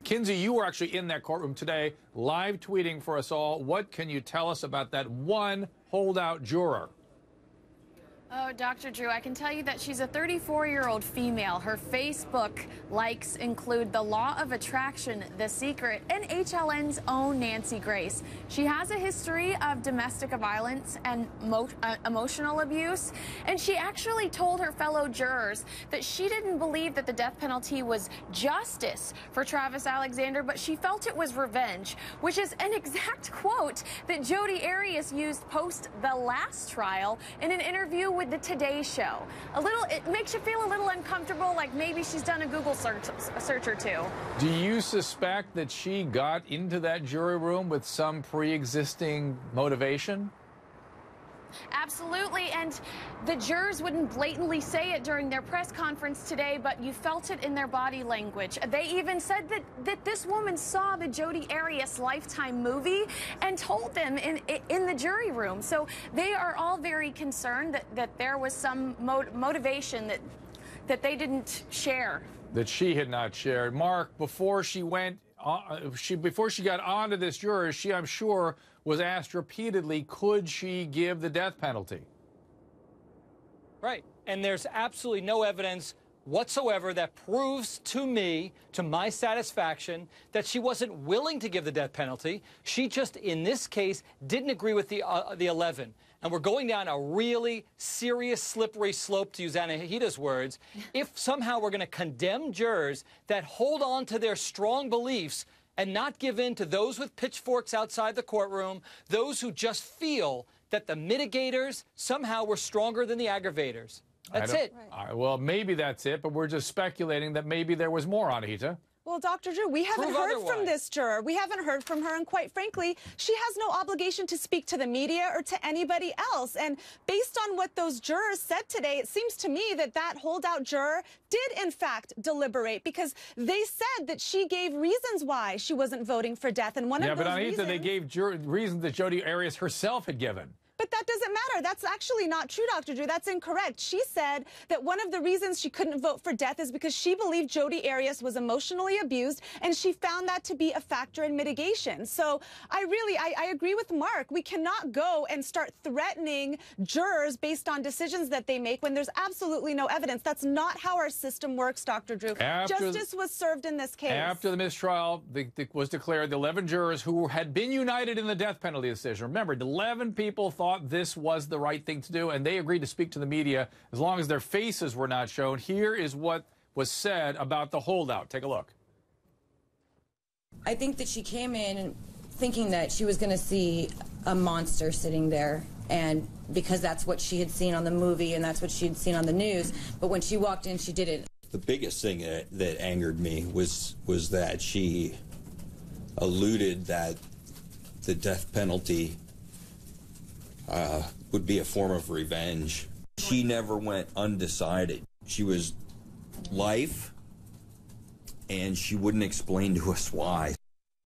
Kinsey, you were actually in that courtroom today, live tweeting for us all. What can you tell us about that one holdout juror? Oh, Dr. Drew, I can tell you that she's a 34-year-old female. Her Facebook likes include The Law of Attraction, The Secret, and HLN's own Nancy Grace. She has a history of domestic violence and emotional abuse, and she actually told her fellow jurors that she didn't believe that the death penalty was justice for Travis Alexander, but she felt it was revenge, which is an exact quote that Jodi Arias used post the last trial in an interview with the Today Show. It makes you feel a little uncomfortable, like maybe she's done a Google search or two. Do you suspect that she got into that jury room with some pre-existing motivation? Absolutely, and the jurors wouldn't blatantly say it during their press conference today, but you felt it in their body language. They even said that this woman saw the Jodi Arias Lifetime movie and told them in the jury room. So they are all very concerned that there was some motivation that they didn't share. That she had not shared. Mark, before she went, before she got onto this jury, she, I'm sure, was asked repeatedly, could she give the death penalty? Right. And there's absolutely no evidence whatsoever that proves to me, to my satisfaction, that she wasn't willing to give the death penalty. She just, in this case, didn't agree with the 11. And we're going down a really serious, slippery slope, to use Anahita's words, if somehow we're going to condemn jurors that hold on to their strong beliefs and not give in to those with pitchforks outside the courtroom, those who just feel that the mitigators somehow were stronger than the aggravators. That's it. Right. Well, maybe that's it, but we're just speculating that maybe there was more, Anahita. Well, Dr. Drew, we haven't heard from this juror. We haven't heard from her, and quite frankly, she has no obligation to speak to the media or to anybody else. And based on what those jurors said today, it seems to me that that holdout juror did, in fact, deliberate, because they said that she gave reasons why she wasn't voting for death. And one of those reasons... Yeah, but Anahita, they gave reasons that Jodi Arias herself had given. But that doesn't matter. That's actually not true, Dr. Drew. That's incorrect. She said that one of the reasons she couldn't vote for death is because she believed Jodi Arias was emotionally abused, and she found that to be a factor in mitigation. So I agree with Mark. We cannot go and start threatening jurors based on decisions that they make when there's absolutely no evidence. That's not how our system works, Dr. Drew. Justice was served in this case. After the mistrial was declared, the 11 jurors who had been united in the death penalty decision, remember, 11 people thought this was the right thing to do, and they agreed to speak to the media as long as their faces were not shown. Here is what was said about the holdout. Take a look. I think that she came in thinking that she was going to see a monster sitting there, and because that's what she had seen on the movie and that's what she had seen on the news. But when she walked in, she didn't. The biggest thing that angered me was that she alluded that the death penalty would be a form of revenge. She never went undecided. She was life, and she wouldn't explain to us why.